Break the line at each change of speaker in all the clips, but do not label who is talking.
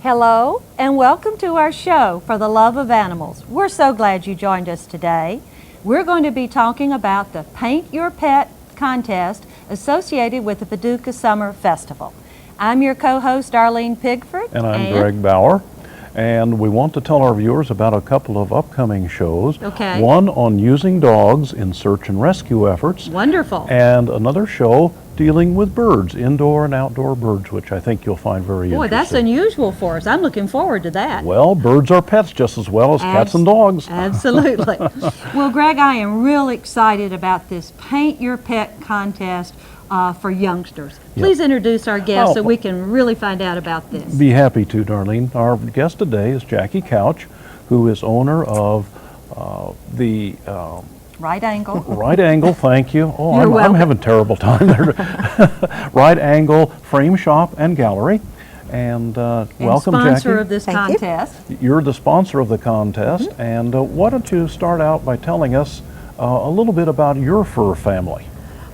Hello and welcome to our show for the love of animals. We're so glad you joined us today. We're going to be talking about the Paint Your Pet contest associated with the Paducah Summer Festival. I'm your co-host Darleen Pigford.
And I'm Greg Baur. And we want to tell our viewers about a couple of upcoming shows.
Okay.
One on using dogs in search and rescue efforts.
Wonderful.
And another show dealing with birds, indoor and outdoor birds, which I think you'll find very interesting.
Boy, that's unusual for us. I'm looking forward to that.
Well, birds are pets just as well as cats and dogs.
Absolutely. Well, Greg, I am really excited about this Paint Your Pet contest for youngsters. Please introduce our guest so we can really find out about this.
Be happy to, Darlene. Our guest today is Jackie Cauch, who is owner of the
Right Angle.
Right Angle, thank you. Oh,
I'm
having a terrible time there. Right Angle Frame Shop and Gallery. And welcome,
sponsor
Jackie.
of this contest.
You're the sponsor of the contest. And why don't you start out by telling us a little bit about your fur family?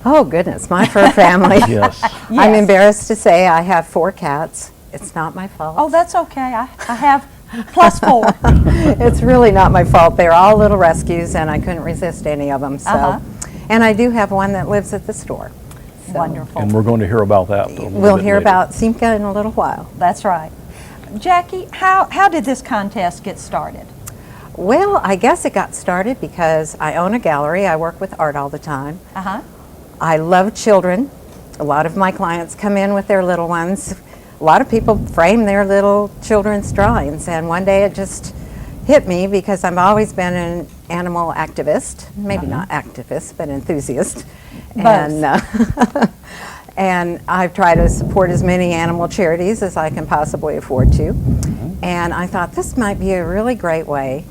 Oh goodness, my fur family.
Yes.
I'm embarrassed to say I have 4 cats. It's not my fault.
Oh, that's okay. I have +4.
It's really not my fault. They're all little rescues and I couldn't resist any of them. So, And I do have one that lives at the store. So.
Wonderful.
And we're going to hear about that a little
We'll
bit
hear
later.
about Simca in a little while.
That's right. Jackie, how did this contest get started?
Well, I guess it got started because I own a gallery. I work with art all the time. I love children. A lot of my clients come in with their little ones. A lot of people frame their little children's drawings, and one day it just hit me because I've always been an animal activist, maybe not activist, but enthusiast. And, and I've tried to support as many animal charities as I can possibly afford to. And I thought this might be a really great way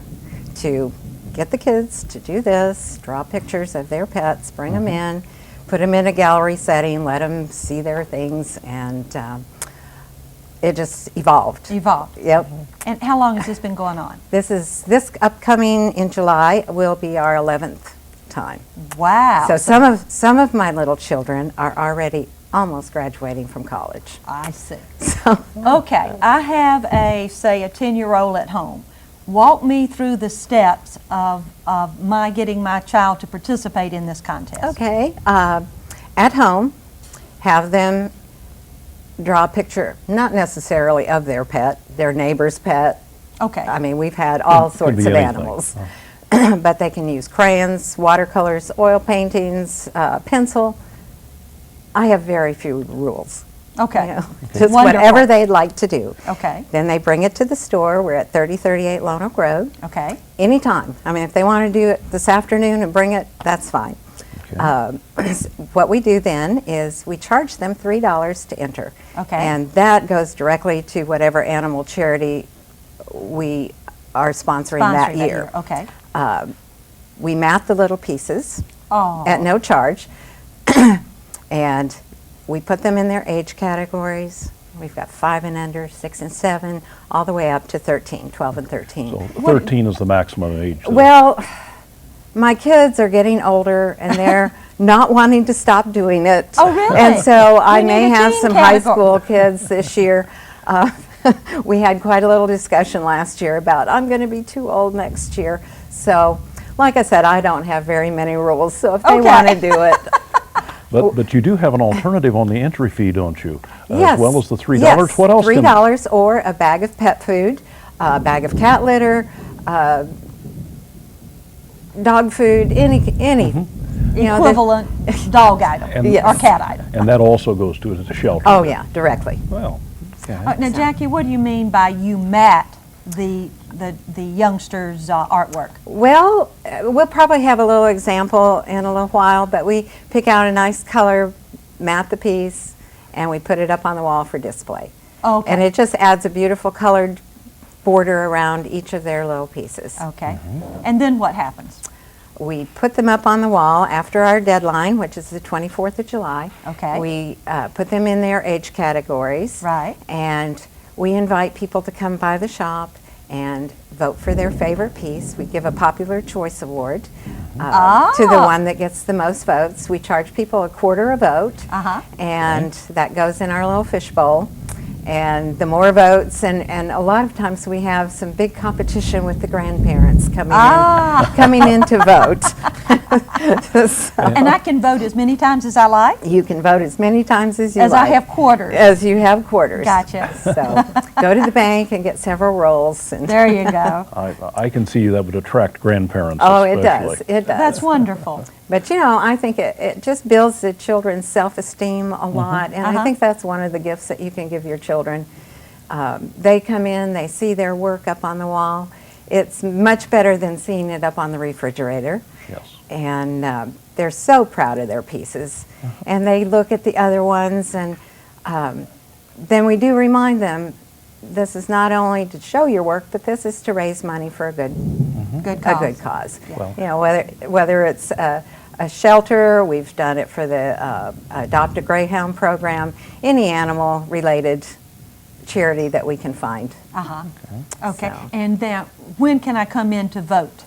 to get the kids to do this, draw pictures of their pets, bring them in, put them in a gallery setting, let them see their things, and it just evolved. Yep.
And how long has this been going on?
This upcoming in July will be our 11th time.
Wow.
So some of my little children are already almost graduating from college.
I see.
So
Okay, I have a 10-year-old at home. Walk me through the steps of my getting my child to participate in this contest.
Okay, at home, have them draw a picture, not necessarily of their pet, their neighbor's pet.
Okay.
I mean, we've had all
Could
sorts
be
of
anything.
animals. But they can use crayons, watercolors, oil paintings, pencil. I have very few rules.
Okay.
You know, just
Wonderful.
whatever they'd like to do.
Okay.
Then they bring it to the store. We're at 3038 Lone Oak Road.
Okay.
Anytime. I mean, if they want to do it this afternoon and bring it, that's fine.
Okay.
What we do then is we charge them $3 to enter.
Okay.
And that goes directly to whatever animal charity we are sponsoring that year.
Okay.
We mat the little pieces
Oh.
at no charge. And we put them in their age categories. We've got 5 and under, 6 and 7, all the way up to 13, 12 and 13.
So 13 is the maximum age. then.
Well, my kids are getting older and they're not wanting to stop doing it.
Oh, really?
And so I
We
may
need a
have
teen
some high
category.
school kids this year. We had quite a little discussion last year about I'm going to be too old next year. So, like I said, I don't have very many rules. So if they want to do it.
But you do have an alternative on the entry fee, don't you?
Yes.
As well as the $3.
Yes,
What else?
$3 or a bag of pet food, a bag of cat litter, dog food, any you know,
Equivalent dog item
And-
Yes.
or cat item.
And that also goes to the shelter.
Oh yeah, directly.
Well, okay.
Now, Jackie, what do you mean by you mat the youngsters' artwork?
Well, we'll probably have a little example in a little while, but we pick out a nice color, mat the piece, and we put it up on the wall for display.
Okay.
And it just adds a beautiful colored border around each of their little pieces.
Okay. And then what happens?
We put them up on the wall after our deadline, which is the 24th of July.
Okay.
We put them in their age categories.
Right.
And we invite people to come by the shop and vote for their favorite piece. We give a popular choice award to the one that gets the most votes. We charge people $0.25 a vote, and that goes in our little fishbowl. And the more votes, and a lot of times we have some big competition with the grandparents coming in to vote.
And I can vote as many times as I like?
You can vote as many times as you
like.
As
I have quarters.
As you have quarters.
Gotcha.
So go to the bank and get several rolls. And
there you go.
I can see that would attract grandparents.
Oh,
especially.
It does.
That's wonderful.
But you know, I think it just builds the children's self-esteem a lot, and I think that's one of the gifts that you can give your children. They come in, they see their work up on the wall. It's much better than seeing it up on the refrigerator.
Yes.
And they're so proud of their pieces. And they look at the other ones, and then we do remind them, this is not only to show your work, but this is to raise money for a good cause.
Yeah.
Well,
You know, whether it's a shelter, we've done it for the Adopt a Greyhound program, any animal-related charity that we can find.
Okay.
So.
And then when can I come in to vote?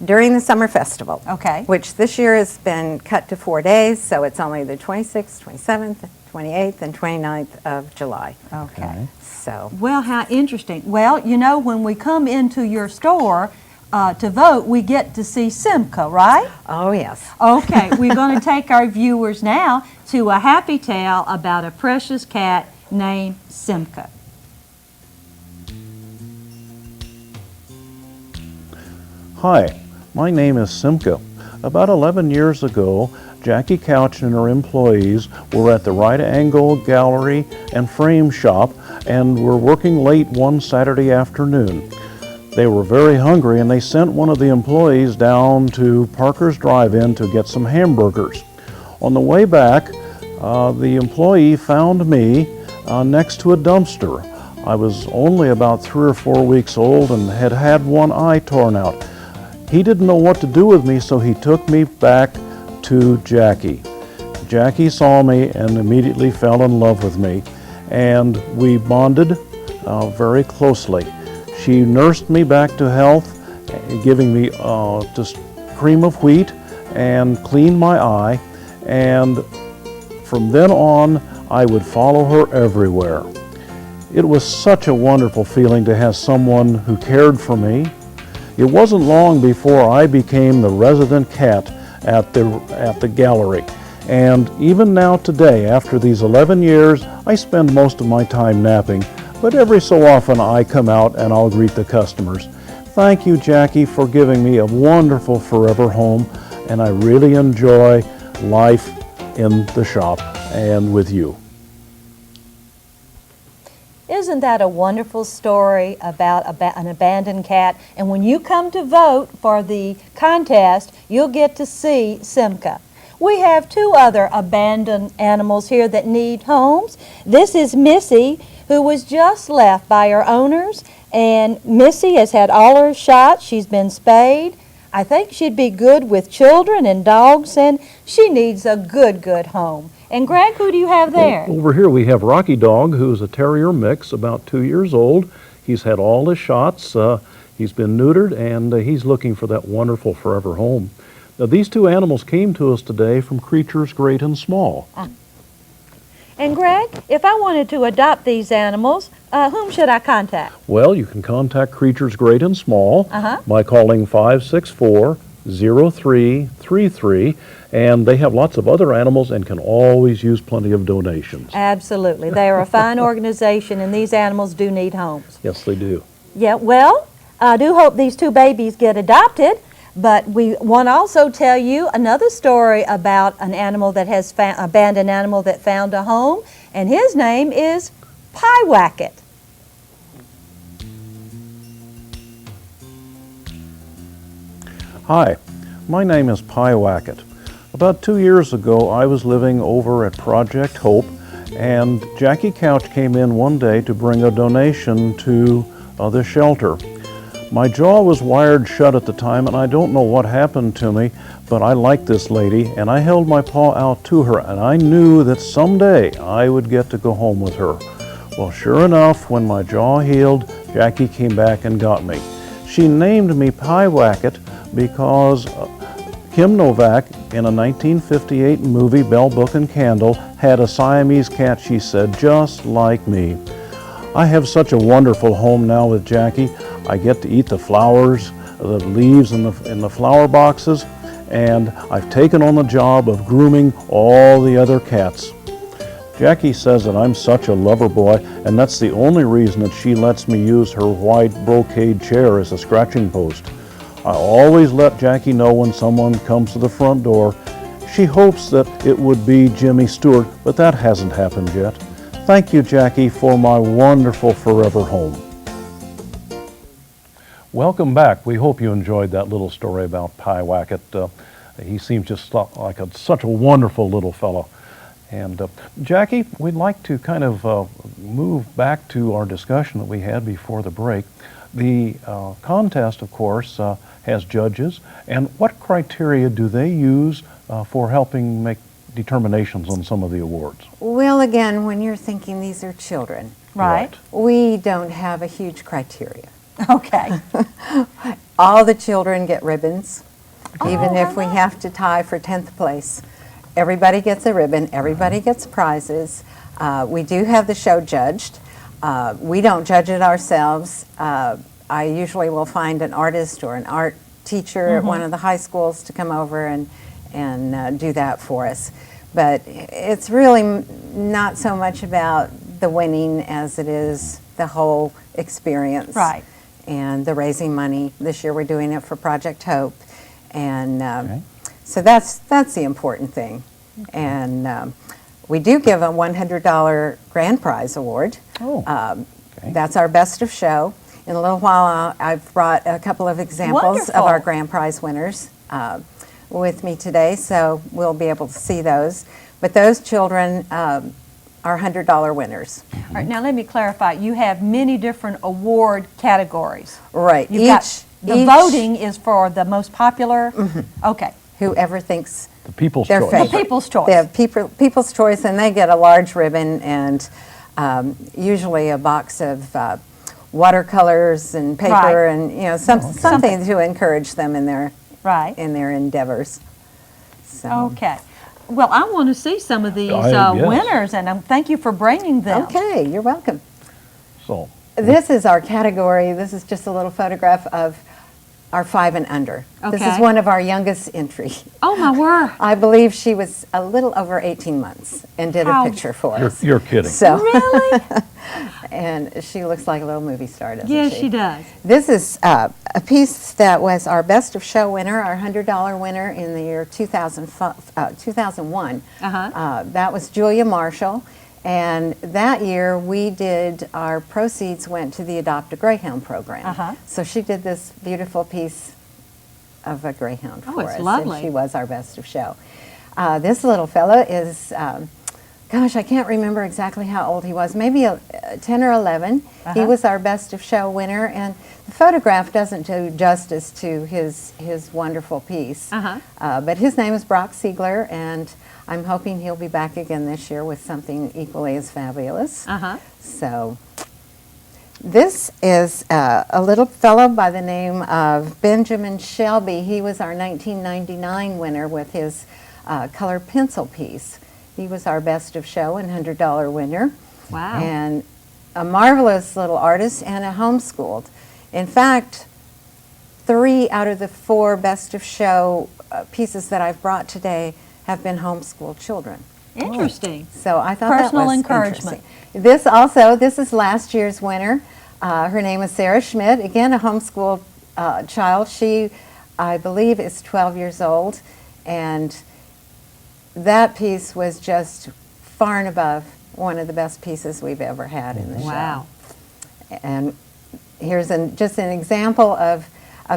During the summer festival.
Okay.
Which this year has been cut to 4 days, so it's only the 26th, 27th, 28th, and 29th of July.
Okay.
So.
Well, how interesting. Well, you know, when we come into your store to vote, we get to see Simca, right?
Oh, yes.
Okay, we're going to take our viewers now to a happy tale about a precious cat named Simca.
Hi, my name is Simca. About 11 years ago, Jackie Cauch and her employees were at the Right Angle Gallery and Frame Shop and were working late one Saturday afternoon. They were very hungry and they sent one of the employees down to Parker's Drive-In to get some hamburgers. On the way back, the employee found me next to a dumpster. I was only about 3 or 4 weeks old and had had one eye torn out. He didn't know what to do with me, so he took me back to Jackie. Jackie saw me and immediately fell in love with me, and we bonded very closely. She nursed me back to health, giving me just cream of wheat and cleaned my eye, and from then on I would follow her everywhere. It was such a wonderful feeling to have someone who cared for me. It wasn't long before I became the resident cat at the gallery. And even now today, after these 11 years, I spend most of my time napping, but every so often I come out and I'll greet the customers. Thank you, Jackie, for giving me a wonderful forever home, and I really enjoy life in the shop and with you.
Isn't that a wonderful story about an abandoned cat? And when you come to vote for the contest, you'll get to see Simca. We have 2 other abandoned animals here that need homes. This is Missy, who was just left by her owners, and Missy has had all her shots. She's been spayed. I think she'd be good with children and dogs, and she needs a good home. And Greg, who do you have there?
Over here we have Rocky Dog, who's a terrier mix, about 2 years old. He's had all his shots. He's been neutered, and he's looking for that wonderful forever home. Now, these 2 animals came to us today from Creatures Great and Small.
And Greg, if I wanted to adopt these animals, whom should I contact?
Well, you can contact Creatures Great and Small by calling 564-0333, and they have lots of other animals and can always use plenty of donations.
Absolutely. They are a fine organization, and these animals do need homes.
Yes, they do.
Yeah, well, I do hope these 2 babies get adopted, but we want to also tell you another story about an animal that has abandoned animal that found a home, and his name is Piewacket.
Hi, my name is Piewacket. About 2 years ago, I was living over at Project Hope, and Jackie Cauch came in one day to bring a donation to the shelter. My jaw was wired shut at the time, and I don't know what happened to me, but I liked this lady, and I held my paw out to her, and I knew that someday I would get to go home with her. Well, sure enough, when my jaw healed, Jackie came back and got me. She named me Piewacket because Kim Novak, in a 1958 movie, Bell, Book and Candle, had a Siamese cat, she said, just like me. I have such a wonderful home now with Jackie. I get to eat the flowers, the leaves in the flower boxes, and I've taken on the job of grooming all the other cats. Jackie says that I'm such a lover boy, and that's the only reason that she lets me use her white brocade chair as a scratching post. I always let Jackie know when someone comes to the front door. She hopes that it would be Jimmy Stewart, but that hasn't happened yet. Thank you, Jackie, for my wonderful forever home. Welcome back. We hope you enjoyed that little story about Pie Wackett. He seems just like such a wonderful little fellow. And Jackie, we'd like to kind of move back to our discussion that we had before the break. The contest, of course, has judges. And what criteria do they use for helping make determinations on some of the awards?
Well, again, when you're thinking these are children,
Right.
we don't have a huge criteria.
Okay.
All the children get ribbons, even
Oh,
if we have to tie for 10th place. Everybody gets a ribbon, everybody gets prizes. We do have the show judged. We don't judge it ourselves. I usually will find an artist or an art teacher at one of the high schools to come over and do that for us. But it's really not so much about the winning as it is the whole experience.
Right.
And the raising money. This year we're doing it for Project Hope. And
Okay.
so that's the important thing. And we do give a $100 grand prize award.
Oh, okay.
That's our best of show. In a little while, I've brought a couple of examples of our
Wonderful.
grand prize winners with me today, so we'll be able to see those. But those children are $100 winners.
All right, now let me clarify. You have many different award categories.
Right.
You've got, the voting is for the most popular? Okay.
Whoever thinks
The People's
their
Choice.
favorite.
The People's Choice.
They have People's Choice, and they get a large ribbon and usually a box of watercolors and paper,
Right.
and something to encourage them in their
Right.
endeavors. So.
Okay. Well, I want to see some of these
Yes.
winners, and thank you for bringing them.
Okay, you're welcome.
So,
This is our category. This is just a little photograph of our 5 and under. This is
Okay.
one of our youngest entry.
Oh, my word.
I believe she was a little over 18 months and did
How-
a picture for us.
you're kidding.
So,
Really?
and she looks like a little movie star, doesn't
Yes,
she?
she does.
This is a piece that was our best of show winner, our $100 winner in the year 2001. That was Julia Marshall. And that year our proceeds went to the Adopt a Greyhound program. So she did this beautiful piece of a greyhound
Oh,
for
it's
us.
lovely.
And she was our best of show. This little fella is, gosh, I can't remember exactly how old he was, maybe 10 or 11. He was our best of show winner, and the photograph doesn't do justice to his wonderful piece. But his name is Brock Siegler, and I'm hoping he'll be back again this year with something equally as fabulous. So this is a little fellow by the name of Benjamin Shelby. He was our 1999 winner with his color pencil piece. He was our best of show and $100 winner.
Wow.
And a marvelous little artist and a homeschooled. In fact, 3 out of the 4 best of show pieces that I've brought today have been homeschooled children.
Interesting.
So I thought
Personal
that was
encouragement.
interesting. This is last year's winner. Her name is Sarah Schmidt. Again, a homeschooled child. She, I believe, is 12 years old. And that piece was just far and above one of the best pieces we've ever had in the show.
Wow.
And here's just an example of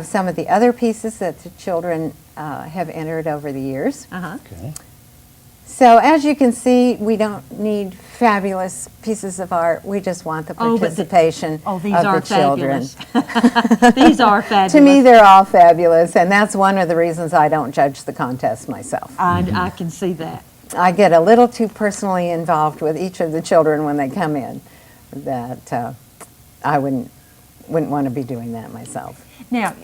some of the other pieces that the children have entered over the years.
okay.
So as you can see, we don't need fabulous pieces of art. We just want the
Oh, but
participation
these
of
are
the children.
fabulous. These are fabulous.
To me, they're all fabulous, and that's one of the reasons I don't judge the contest myself.
I can see that.
I get a little too personally involved with each of the children when they come in, that I wouldn't want to be doing that myself.
Now,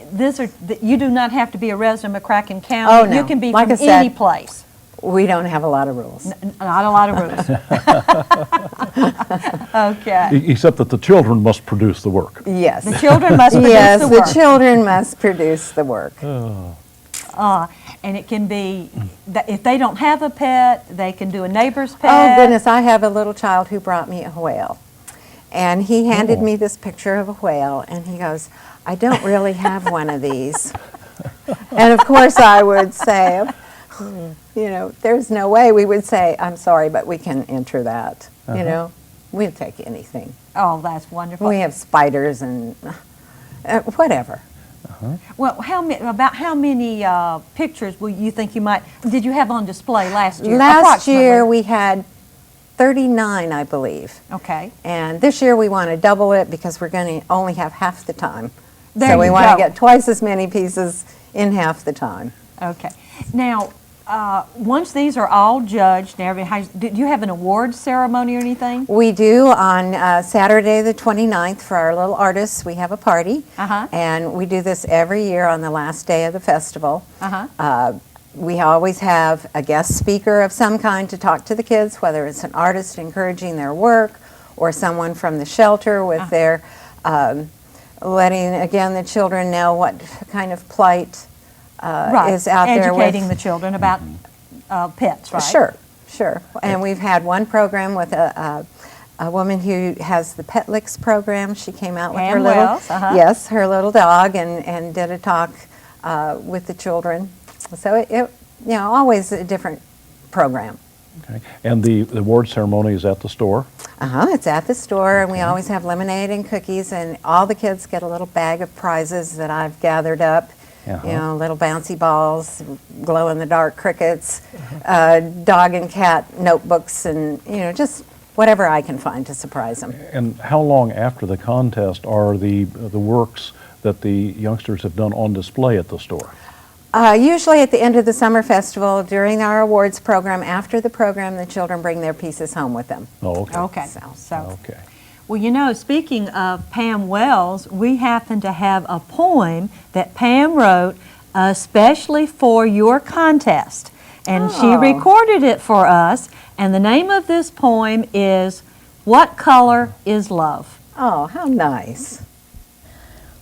you do not have to be a resident of McCracken County.
Oh, no.
You can be
Like
from
I said,
any place.
We don't have a lot of rules.
Not a lot of rules. Okay.
Except that the children must produce the work.
Yes.
The children must produce
Yes,
the work.
the children must produce the work.
And it can be, that if they don't have a pet, they can do a neighbor's
Oh
pet.
goodness, I have a little child who brought me a whale. And he handed me this picture of a whale, and he goes, I don't really have one of these. And of course I would say, you know, there's no way. We would say, I'm sorry, but we can enter that. You know, we'll take anything.
Oh, that's wonderful.
We have spiders and whatever.
Well, about how many pictures will you think you might, did you have on display last year?
Last year we had 39, I believe.
Okay.
And this year we want to double it because we're going to only have half the time.
There
So we
you
want
go.
to get twice as many pieces in half the time.
Okay. Now, once these are all judged, and everything, do you have an award ceremony or anything?
We do on Saturday the 29th for our little artists. We have a party. And we do this every year on the last day of the festival. We always have a guest speaker of some kind to talk to the kids, whether it's an artist encouraging their work or someone from the shelter with their letting, again, the children know what kind of plight is out there with.
Educating the children about pets, right?
Sure, sure. And we've had one program with a woman who has the Pet Licks program. She came out with her
Pam
little,
Wells,
yes, her little dog, and did a talk with the children. So it, you know, always a different program.
Okay. And the award ceremony is at the store?
It's at the store, and we always have lemonade and cookies, and all the kids get a little bag of prizes that I've gathered up. You know, little bouncy balls, glow-in-the-dark crickets, dog and cat notebooks, and, you know, just whatever I can find to surprise them.
And how long after the contest are the works that the youngsters have done on display at the store?
Usually at the end of the summer festival, during our awards program, after the program, the children bring their pieces home with them.
Oh, okay.
Okay.
Okay.
Well, you know, speaking of Pam Wells, we happen to have a poem that Pam wrote especially for your contest. And she recorded it for us. And the name of this poem is What Color is Love?
Oh, how nice.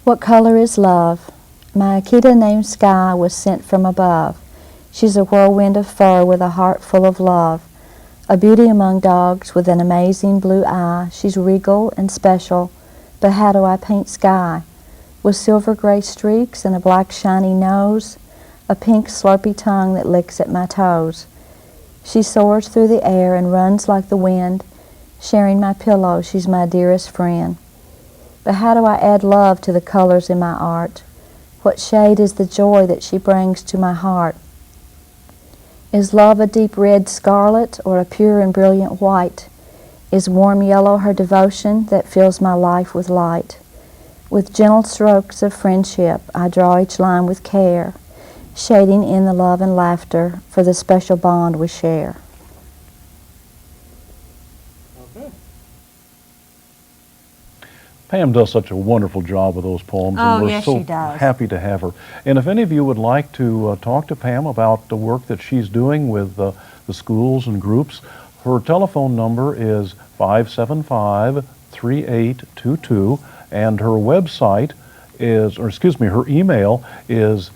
What color is love? My Akita named Sky was sent from above. She's a whirlwind of fur with a heart full of love. A beauty among dogs with an amazing blue eye. She's regal and special, but how do I paint Sky? With silver gray streaks and a black shiny nose, a pink slurpy tongue that licks at my toes. She soars through the air and runs like the wind, sharing my pillow, she's my dearest friend. But how do I add love to the colors in my art? What shade is the joy that she brings to my heart? Is love a deep red scarlet or a pure and brilliant white? Is warm yellow her devotion that fills my life with light? With gentle strokes of friendship I draw each line with care, shading in the love and laughter for the special bond we share.
Pam does such a wonderful job with those poems,
Oh,
and we're
yes,
so
she does.
happy to have her. And if any of you would like to talk to Pam about the work that she's doing with the schools and groups, her telephone number is 575-3822, and her website is, or excuse me, her email is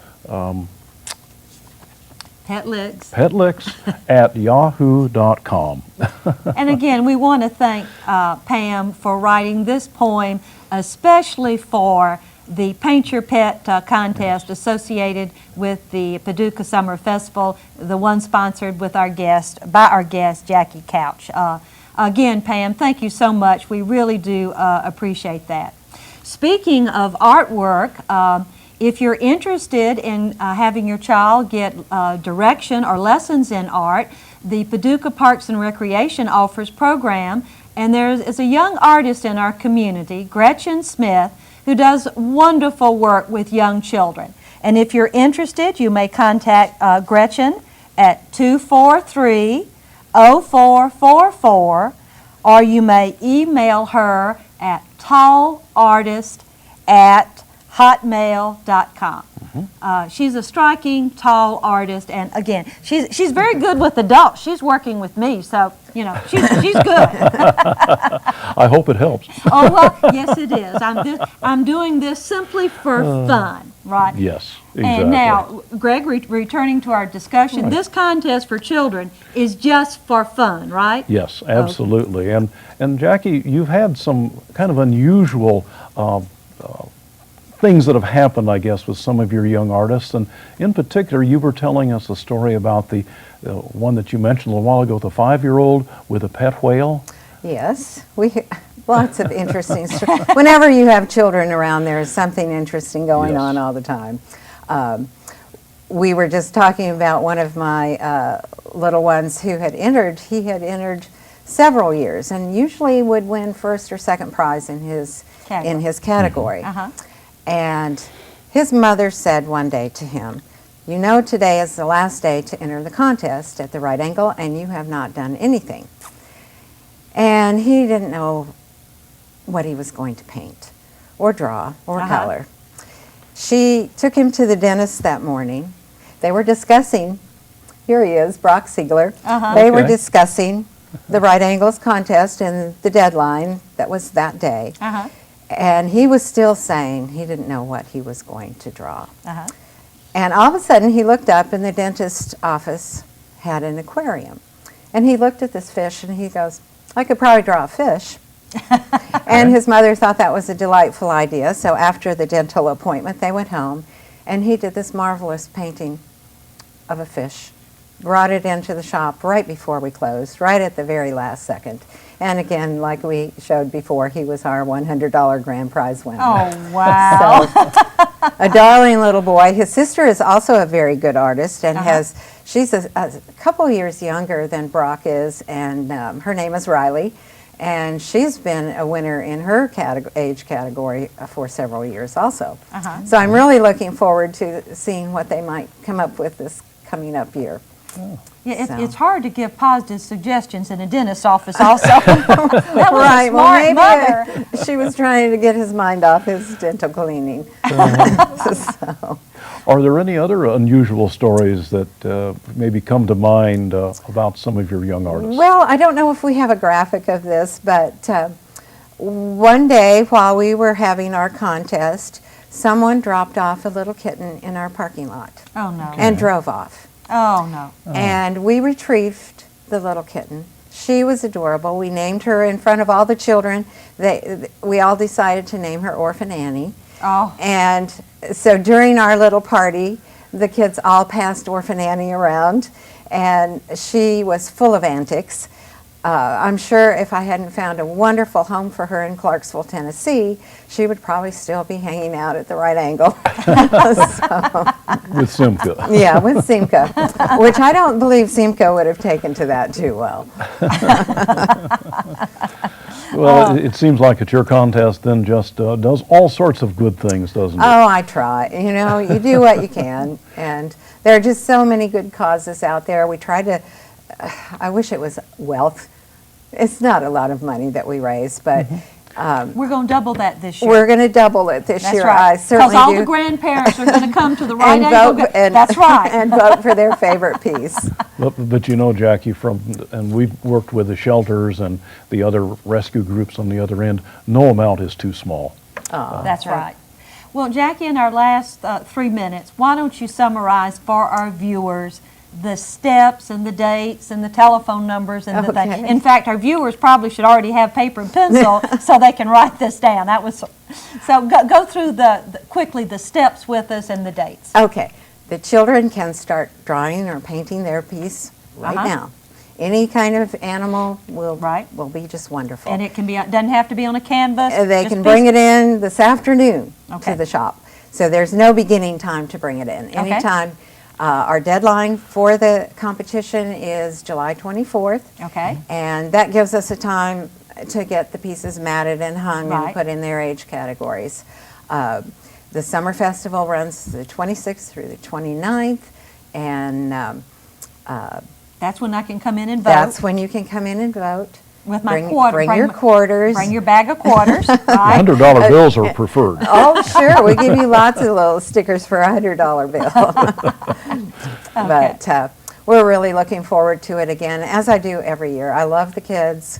petlicks@yahoo.com.
And again, we want to thank Pam for writing this poem, especially for the Paint Your Pet contest associated with the Paducah Summer Festival, the one sponsored with by our guest, Jackie Cauch. Again, Pam, thank you so much. We really do appreciate that. Speaking of artwork, if you're interested in having your child get direction or lessons in art, the Paducah Parks and Recreation offers program, and there is a young artist in our community, Gretchen Smith, who does wonderful work with young children. And if you're interested, you may contact Gretchen at 243-0444, or you may email her at tallartist@hotmail.com. She's a striking, tall artist, and again, she's very good with adults. She's working with me, so you know she's good.
I hope it helps.
Oh well, yes it is. I'm doing this simply for fun, right?
Yes, exactly.
And now, Greg, returning to our discussion, this contest for children is just for fun, right?
Yes, absolutely. And Jackie, you've had some kind of unusual things that have happened, I guess, with some of your young artists. And in particular, you were telling us a story about the one that you mentioned a little while ago, the 5-year-old with a pet whale.
Yes, lots of interesting stories. Whenever you have children around, there is something interesting going on all the time. We were just talking about one of my little ones who had entered. He had entered several years and usually would win first or second prize in his category. And his mother said one day to him, "You know, today is the last day to enter the contest at the right angle, and you have not done anything." And he didn't know what he was going to paint or draw or color. She took him to the dentist that morning. They were discussing, here he is, Brock Siegler. They were discussing the right angles contest and the deadline that was that day. And he was still saying he didn't know what he was going to draw. And all of a sudden he looked up and the dentist's office had an aquarium. And he looked at this fish and he goes, "I could probably draw a fish." And his mother thought that was a delightful idea. So after the dental appointment, they went home and he did this marvelous painting of a fish. Brought it into the shop right before we closed, right at the very last second. And again, like we showed before, he was our $100 grand prize winner.
Oh, wow.
So, a darling little boy. His sister is also a very good artist and she's a couple years younger than Brock is, and her name is Riley. And she's been a winner in her age category for several years also. So I'm really looking forward to seeing what they might come up with this coming up year.
Yeah, it's hard to give positive suggestions in a dentist's office also. That was a smart
well,
mother.
maybe she was trying to get his mind off his dental cleaning. So.
Are there any other unusual stories that maybe come to mind about some of your young artists?
Well, I don't know if we have a graphic of this, but one day while we were having our contest, someone dropped off a little kitten in our parking lot.
Oh, no.
And drove off.
Oh, no.
And we retrieved the little kitten. She was adorable. We named her in front of all the children. We all decided to name her Orphan Annie.
Oh.
And so during our little party, the kids all passed Orphan Annie around, and she was full of antics. I'm sure if I hadn't found a wonderful home for her in Clarksville, Tennessee, she would probably still be hanging out at the right angle.
With Simca.
Yeah, with Simca, which I don't believe Simca would have taken to that too well.
Well, it seems like at your contest then just does all sorts of good things, doesn't it?
Oh, I try. You know, you do what you can. And there are just so many good causes out there. We try to, I wish it was wealth. It's not a lot of money that we raise, but
we're going to double that this year.
we're going to double it this
That's
year.
right.
I certainly
Because all
do.
the grandparents are going to come to the right
and
angle.
vote, and,
That's right.
and vote for their favorite piece.
But you know, Jackie, and we've worked with the shelters and the other rescue groups on the other end, no amount is too small.
That's right. Well, Jackie, in our last 3 minutes, why don't you summarize for our viewers the steps and the dates and the telephone numbers and the thing. In fact, our viewers probably should already have paper and pencil so they can write this down. That was so. Go through quickly the steps with us and the dates.
Okay, the children can start drawing or painting their piece right now. Any kind of animal will be just wonderful.
And it can be doesn't have to be on a canvas.
They can bring it in this afternoon to the shop. So there's no beginning time to bring it in. Anytime. Our deadline for the competition is July 24th.
Okay.
And that gives us a time to get the pieces matted and hung and put in their age categories. The Summer Festival runs the 26th through the 29th, and
that's when I can come in and vote.
That's when you can come in and vote.
With my quarter.
Bring your quarters.
Bring your bag of quarters, right?
$100 bills are preferred.
Oh, sure. We give you lots of little stickers for a $100 bill. But we're really looking forward to it again, as I do every year. I love the kids.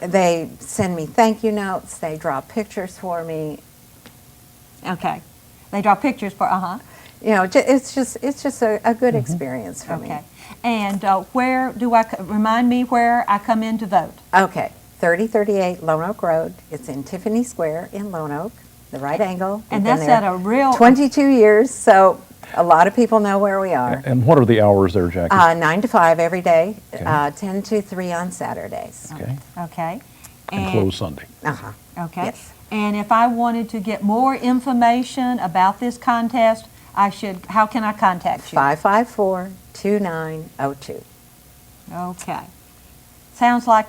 They send me thank you notes. They draw pictures for me.
Okay. They draw pictures for,
You know, it's just a good experience for me.
Okay. And where do remind me where I come in to vote?
Okay, 3038 Lone Oak Road. It's in Tiffany Square in Lone Oak, the right angle.
And
We've
that's
been there
at a real...
22 years, so a lot of people know where we are.
And what are the hours there, Jackie?
9 to 5 every day,
Okay.
10 to 3 on Saturdays.
Okay.
Okay.
And closed Sunday.
Uh-huh.
Okay.
Yes.
And if I wanted to get more information about this contest, how can I contact you?
554-2902.
Okay. Sounds like,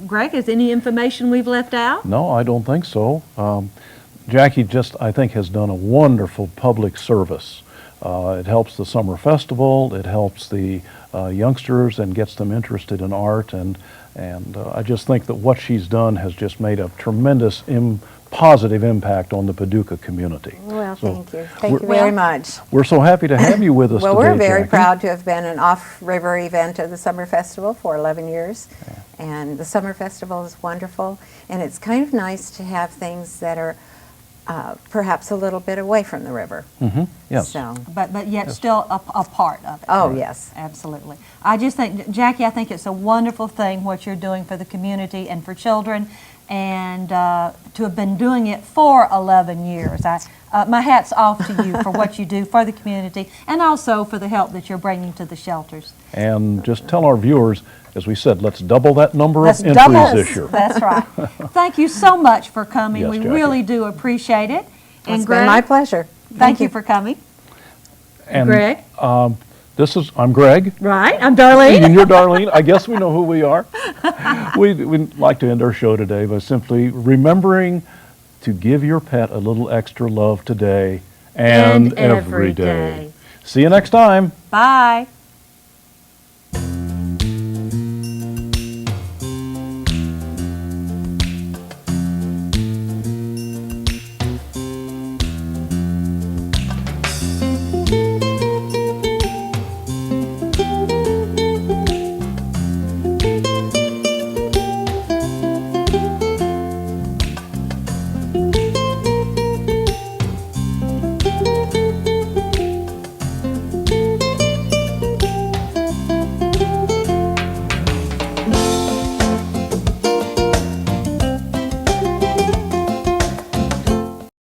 Greg, is any information we've left out?
No, I don't think so. Jackie I think, has done a wonderful public service. It helps the summer festival, it helps the youngsters and gets them interested in art, and I just think that what she's done has just made a tremendous positive impact on the Paducah community.
Well,
So
thank you. Thank you very much.
We're so happy to have you with us
Well,
today,
we're very
Jackie.
proud to have been an off-river event of the Summer Festival for 11 years. And the Summer Festival is wonderful. And it's kind of nice to have things that are perhaps a little bit away from the river.
Mm-hmm. Yes.
So,
But yet still a part of it.
oh, yes.
Absolutely. I just think, Jackie, I think it's a wonderful thing what you're doing for the community and for children, and to have been doing it for 11 years. My hat's off to you for what you do for the community and also for the help that you're bringing to the shelters.
And just tell our viewers, as we said, let's double that number
Let's
of entries
double
this year.
That's right. Thank you so much for coming.
Yes,
We
Jackie.
really do appreciate it.
It's been my pleasure.
Thank you for coming.
And,
Greg?
I'm Greg.
Right, I'm Darlene.
And you're Darlene. I guess we know who we are. We'd like to end our show today by simply remembering to give your pet a little extra love today and every day. See you next time.
Bye.